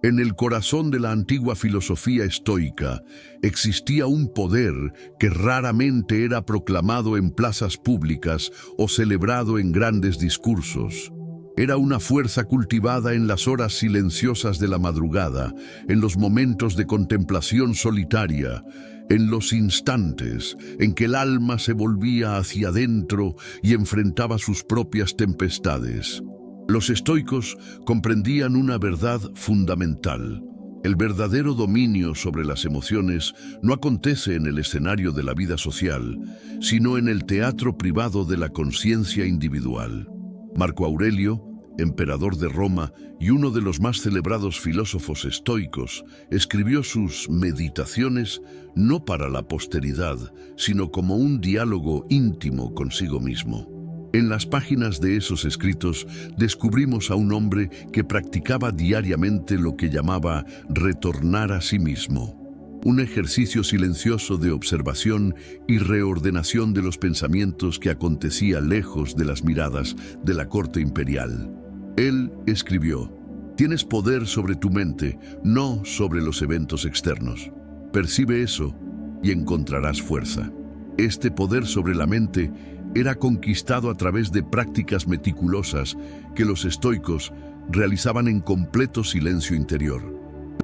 En el corazón de la antigua filosofía estoica existía un poder que raramente era proclamado en plazas públicas o celebrado en grandes discursos. Era una fuerza cultivada en las horas silenciosas de la madrugada, en los momentos de contemplación solitaria, en los instantes en que el alma se volvía hacia adentro y enfrentaba sus propias tempestades. Los estoicos comprendían una verdad fundamental. El verdadero dominio sobre las emociones no acontece en el escenario de la vida social, sino en el teatro privado de la conciencia individual. Marco Aurelio, emperador de Roma y uno de los más celebrados filósofos estoicos, escribió sus Meditaciones no para la posteridad, sino como un diálogo íntimo consigo mismo. En las páginas de esos escritos descubrimos a un hombre que practicaba diariamente lo que llamaba retornar a sí mismo, un ejercicio silencioso de observación y reordenación de los pensamientos que acontecía lejos de las miradas de la corte imperial. Él escribió: «Tienes poder sobre tu mente, no sobre los eventos externos. Percibe eso y encontrarás fuerza». Este poder sobre la mente era conquistado a través de prácticas meticulosas que los estoicos realizaban en completo silencio interior.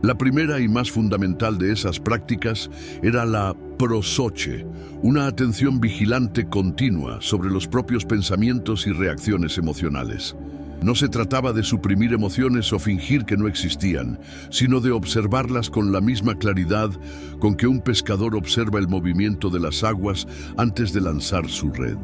La primera y más fundamental de esas prácticas era la prosoche, una atención vigilante continua sobre los propios pensamientos y reacciones emocionales. No se trataba de suprimir emociones o fingir que no existían, sino de observarlas con la misma claridad con que un pescador observa el movimiento de las aguas antes de lanzar su red.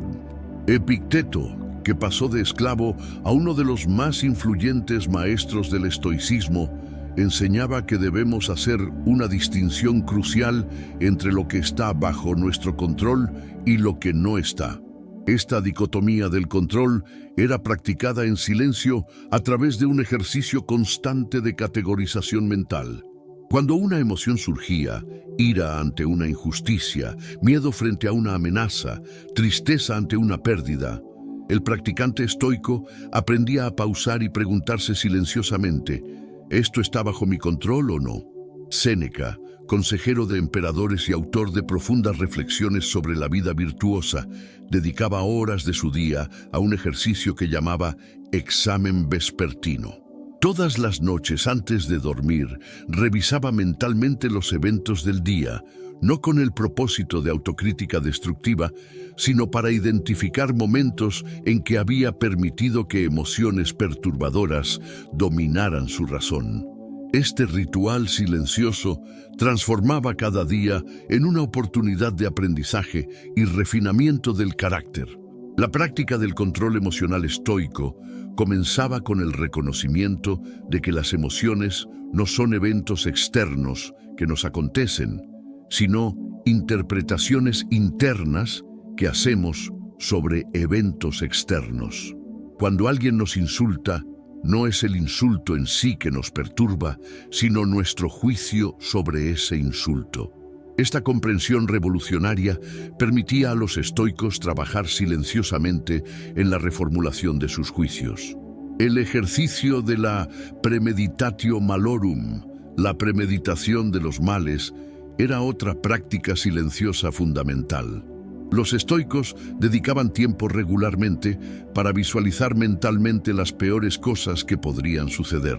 Epicteto, que pasó de esclavo a uno de los más influyentes maestros del estoicismo, enseñaba que debemos hacer una distinción crucial entre lo que está bajo nuestro control y lo que no está. Esta dicotomía del control era practicada en silencio a través de un ejercicio constante de categorización mental. Cuando una emoción surgía, ira ante una injusticia, miedo frente a una amenaza, tristeza ante una pérdida, el practicante estoico aprendía a pausar y preguntarse silenciosamente: ¿esto está bajo mi control o no? Séneca, consejero de emperadores y autor de profundas reflexiones sobre la vida virtuosa, dedicaba horas de su día a un ejercicio que llamaba examen vespertino. Todas las noches antes de dormir, revisaba mentalmente los eventos del día, no con el propósito de autocrítica destructiva, sino para identificar momentos en que había permitido que emociones perturbadoras dominaran su razón. Este ritual silencioso transformaba cada día en una oportunidad de aprendizaje y refinamiento del carácter. La práctica del control emocional estoico comenzaba con el reconocimiento de que las emociones no son eventos externos que nos acontecen, sino interpretaciones internas que hacemos sobre eventos externos. Cuando alguien nos insulta, no es el insulto en sí que nos perturba, sino nuestro juicio sobre ese insulto. Esta comprensión revolucionaria permitía a los estoicos trabajar silenciosamente en la reformulación de sus juicios. El ejercicio de la premeditatio malorum, la premeditación de los males, era otra práctica silenciosa fundamental. Los estoicos dedicaban tiempo regularmente para visualizar mentalmente las peores cosas que podrían suceder: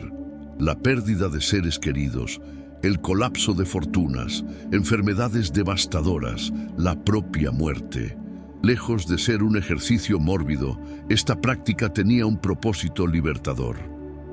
la pérdida de seres queridos, el colapso de fortunas, enfermedades devastadoras, la propia muerte. Lejos de ser un ejercicio mórbido, esta práctica tenía un propósito libertador.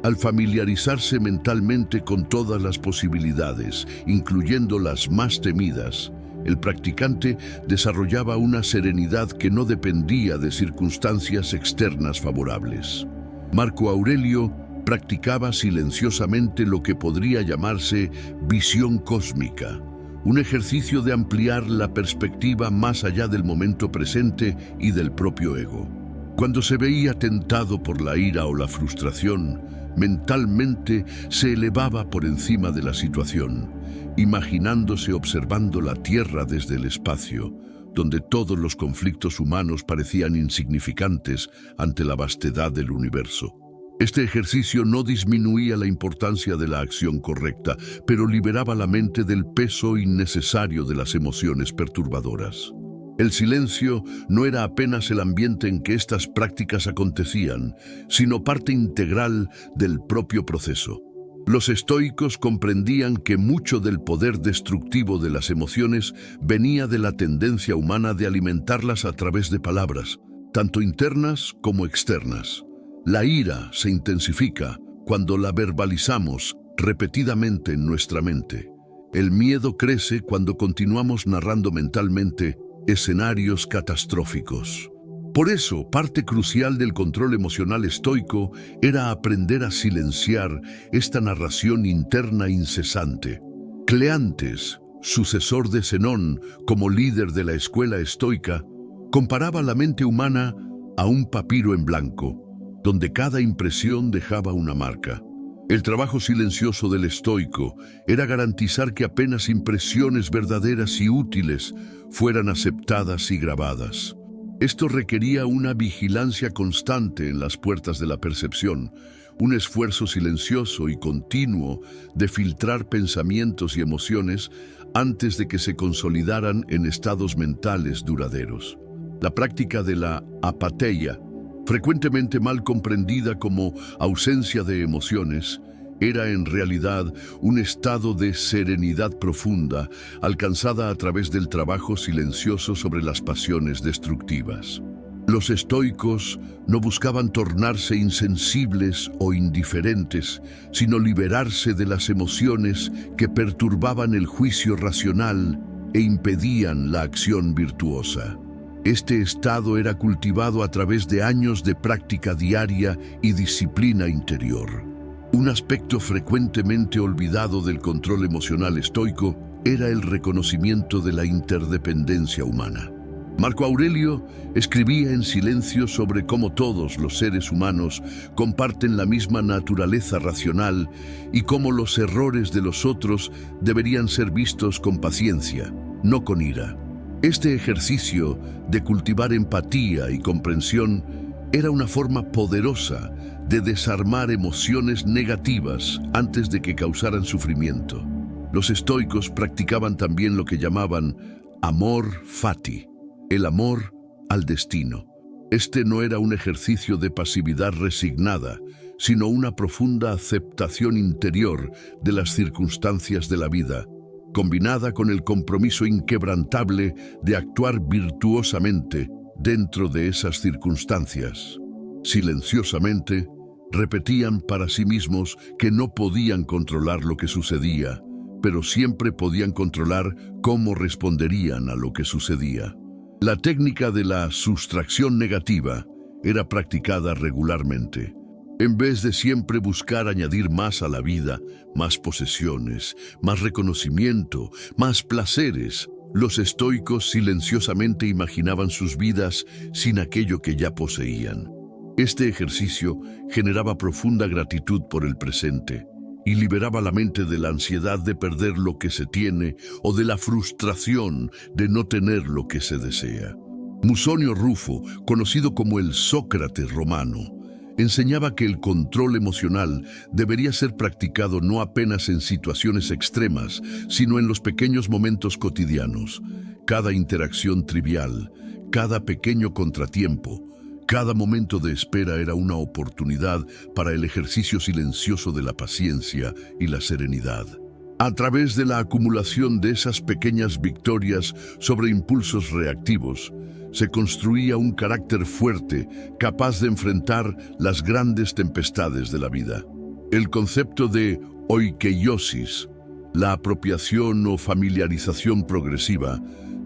Al familiarizarse mentalmente con todas las posibilidades, incluyendo las más temidas, el practicante desarrollaba una serenidad que no dependía de circunstancias externas favorables. Marco Aurelio practicaba silenciosamente lo que podría llamarse visión cósmica, un ejercicio de ampliar la perspectiva más allá del momento presente y del propio ego. Cuando se veía tentado por la ira o la frustración, mentalmente se elevaba por encima de la situación, imaginándose observando la Tierra desde el espacio, donde todos los conflictos humanos parecían insignificantes ante la vastedad del universo. Este ejercicio no disminuía la importancia de la acción correcta, pero liberaba la mente del peso innecesario de las emociones perturbadoras. El silencio no era apenas el ambiente en que estas prácticas acontecían, sino parte integral del propio proceso. Los estoicos comprendían que mucho del poder destructivo de las emociones venía de la tendencia humana de alimentarlas a través de palabras, tanto internas como externas. La ira se intensifica cuando la verbalizamos repetidamente en nuestra mente. El miedo crece cuando continuamos narrando mentalmente escenarios catastróficos. Por eso, parte crucial del control emocional estoico era aprender a silenciar esta narración interna incesante. Cleantes, sucesor de Zenón como líder de la escuela estoica, comparaba la mente humana a un papiro en blanco, donde cada impresión dejaba una marca. El trabajo silencioso del estoico era garantizar que apenas impresiones verdaderas y útiles fueran aceptadas y grabadas. Esto requería una vigilancia constante en las puertas de la percepción, un esfuerzo silencioso y continuo de filtrar pensamientos y emociones antes de que se consolidaran en estados mentales duraderos. La práctica de la apatheia, frecuentemente mal comprendida como ausencia de emociones, era en realidad un estado de serenidad profunda alcanzada a través del trabajo silencioso sobre las pasiones destructivas. Los estoicos no buscaban tornarse insensibles o indiferentes, sino liberarse de las emociones que perturbaban el juicio racional e impedían la acción virtuosa. Este estado era cultivado a través de años de práctica diaria y disciplina interior. Un aspecto frecuentemente olvidado del control emocional estoico era el reconocimiento de la interdependencia humana. Marco Aurelio escribía en silencio sobre cómo todos los seres humanos comparten la misma naturaleza racional y cómo los errores de los otros deberían ser vistos con paciencia, no con ira. Este ejercicio de cultivar empatía y comprensión era una forma poderosa de desarmar emociones negativas antes de que causaran sufrimiento. Los estoicos practicaban también lo que llamaban amor fati, el amor al destino. Este no era un ejercicio de pasividad resignada, sino una profunda aceptación interior de las circunstancias de la vida, combinada con el compromiso inquebrantable de actuar virtuosamente dentro de esas circunstancias. Silenciosamente, repetían para sí mismos que no podían controlar lo que sucedía, pero siempre podían controlar cómo responderían a lo que sucedía. La técnica de la sustracción negativa era practicada regularmente. En vez de siempre buscar añadir más a la vida, más posesiones, más reconocimiento, más placeres, los estoicos silenciosamente imaginaban sus vidas sin aquello que ya poseían. Este ejercicio generaba profunda gratitud por el presente y liberaba la mente de la ansiedad de perder lo que se tiene o de la frustración de no tener lo que se desea. Musonio Rufo, conocido como el Sócrates romano, enseñaba que el control emocional debería ser practicado no apenas en situaciones extremas, sino en los pequeños momentos cotidianos. Cada interacción trivial, cada pequeño contratiempo, cada momento de espera era una oportunidad para el ejercicio silencioso de la paciencia y la serenidad. A través de la acumulación de esas pequeñas victorias sobre impulsos reactivos, se construía un carácter fuerte, capaz de enfrentar las grandes tempestades de la vida. El concepto de oikeiosis, la apropiación o familiarización progresiva,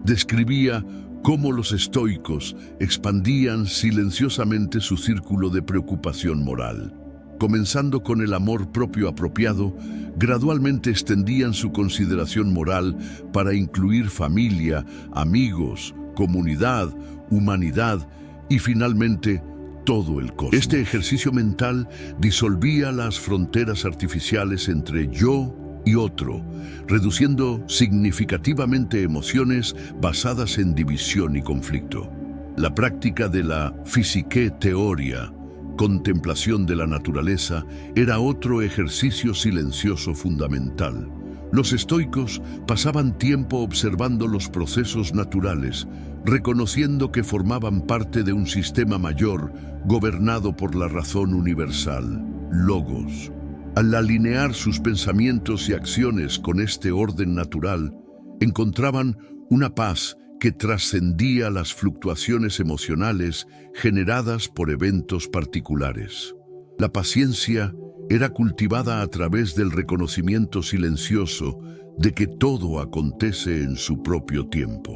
describía cómo los estoicos expandían silenciosamente su círculo de preocupación moral. Comenzando con el amor propio apropiado, gradualmente extendían su consideración moral para incluir familia, amigos, comunidad, humanidad y finalmente todo el cosmos. Este ejercicio mental disolvía las fronteras artificiales entre yo y otro, reduciendo significativamente emociones basadas en división y conflicto. La práctica de la physique teoria, contemplación de la naturaleza, era otro ejercicio silencioso fundamental. Los estoicos pasaban tiempo observando los procesos naturales, reconociendo que formaban parte de un sistema mayor gobernado por la razón universal, logos. Al alinear sus pensamientos y acciones con este orden natural, encontraban una paz que trascendía las fluctuaciones emocionales generadas por eventos particulares. La paciencia era cultivada a través del reconocimiento silencioso de que todo acontece en su propio tiempo.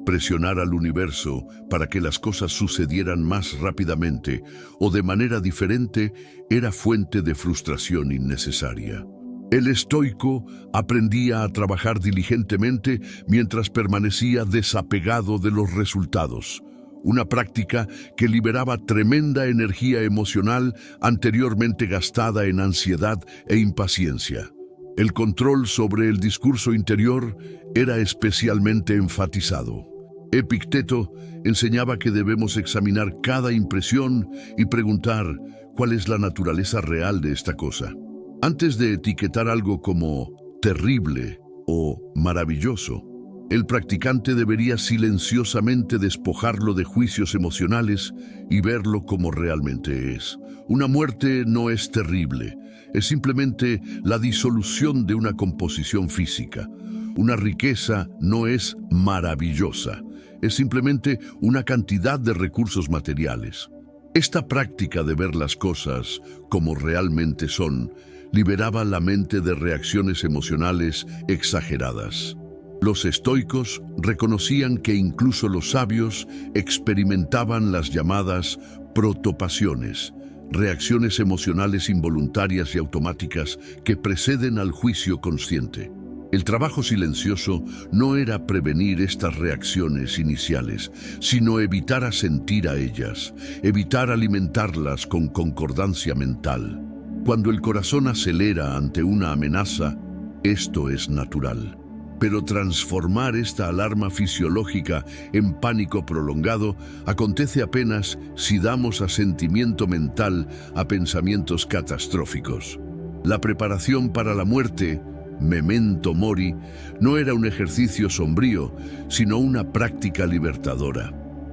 Presionar al universo para que las cosas sucedieran más rápidamente o de manera diferente era fuente de frustración innecesaria. El estoico aprendía a trabajar diligentemente mientras permanecía desapegado de los resultados, una práctica que liberaba tremenda energía emocional anteriormente gastada en ansiedad e impaciencia. El control sobre el discurso interior era especialmente enfatizado. Epicteto enseñaba que debemos examinar cada impresión y preguntar cuál es la naturaleza real de esta cosa. Antes de etiquetar algo como terrible o maravilloso, el practicante debería silenciosamente despojarlo de juicios emocionales y verlo como realmente es. Una muerte no es terrible, es simplemente la disolución de una composición física. Una riqueza no es maravillosa, es simplemente una cantidad de recursos materiales. Esta práctica de ver las cosas como realmente son liberaba la mente de reacciones emocionales exageradas. Los estoicos reconocían que incluso los sabios experimentaban las llamadas protopasiones, reacciones emocionales involuntarias y automáticas que preceden al juicio consciente. El trabajo silencioso no era prevenir estas reacciones iniciales, sino evitar asentir a ellas, evitar alimentarlas con concordancia mental. Cuando el corazón acelera ante una amenaza, esto es natural. Pero transformar esta alarma fisiológica en pánico prolongado acontece apenas si damos asentimiento mental a pensamientos catastróficos. La preparación para la muerte, memento mori, no era un ejercicio sombrío, sino una práctica libertadora.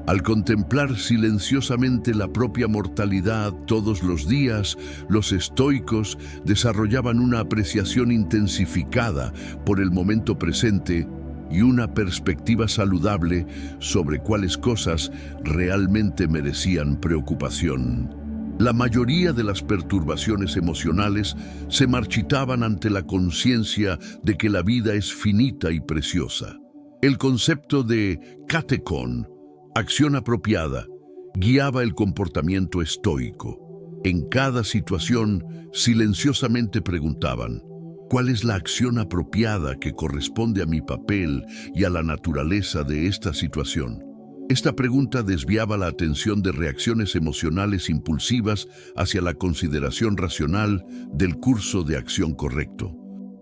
Al contemplar silenciosamente la propia mortalidad todos los días, los estoicos desarrollaban una apreciación intensificada por el momento presente y una perspectiva saludable sobre cuáles cosas realmente merecían preocupación. La mayoría de las perturbaciones emocionales se marchitaban ante la conciencia de que la vida es finita y preciosa. El concepto de katekon, acción apropiada, guiaba el comportamiento estoico. En cada situación, silenciosamente preguntaban, ¿cuál es la acción apropiada que corresponde a mi papel y a la naturaleza de esta situación? Esta pregunta desviaba la atención de reacciones emocionales impulsivas hacia la consideración racional del curso de acción correcto.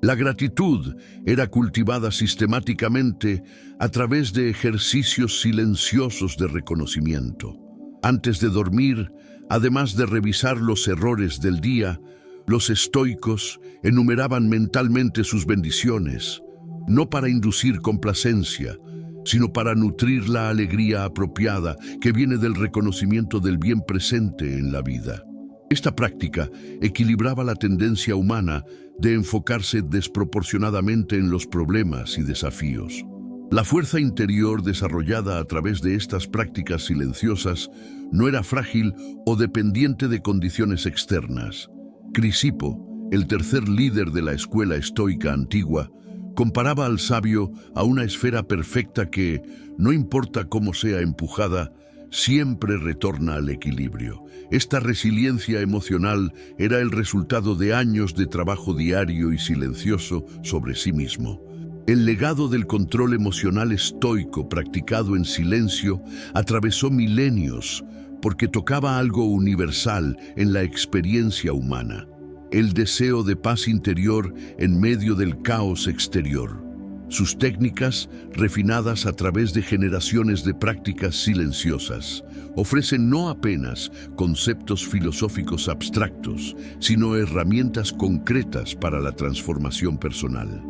La gratitud era cultivada sistemáticamente a través de ejercicios silenciosos de reconocimiento. Antes de dormir, además de revisar los errores del día, los estoicos enumeraban mentalmente sus bendiciones, no para inducir complacencia, sino para nutrir la alegría apropiada que viene del reconocimiento del bien presente en la vida. Esta práctica equilibraba la tendencia humana de enfocarse desproporcionadamente en los problemas y desafíos. La fuerza interior desarrollada a través de estas prácticas silenciosas no era frágil o dependiente de condiciones externas. Crisipo, el tercer líder de la escuela estoica antigua, comparaba al sabio a una esfera perfecta que, no importa cómo sea empujada, siempre retorna al equilibrio. Esta resiliencia emocional era el resultado de años de trabajo diario y silencioso sobre sí mismo. El legado del control emocional estoico practicado en silencio atravesó milenios porque tocaba algo universal en la experiencia humana: el deseo de paz interior en medio del caos exterior. Sus técnicas, refinadas a través de generaciones de prácticas silenciosas, ofrecen no apenas conceptos filosóficos abstractos, sino herramientas concretas para la transformación personal.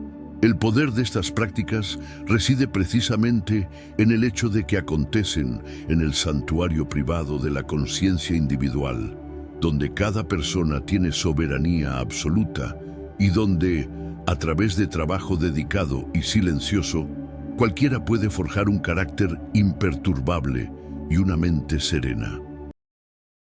El poder de estas prácticas reside precisamente en el hecho de que acontecen en el santuario privado de la conciencia individual, donde cada persona tiene soberanía absoluta y donde, a través de trabajo dedicado y silencioso, cualquiera puede forjar un carácter imperturbable y una mente serena.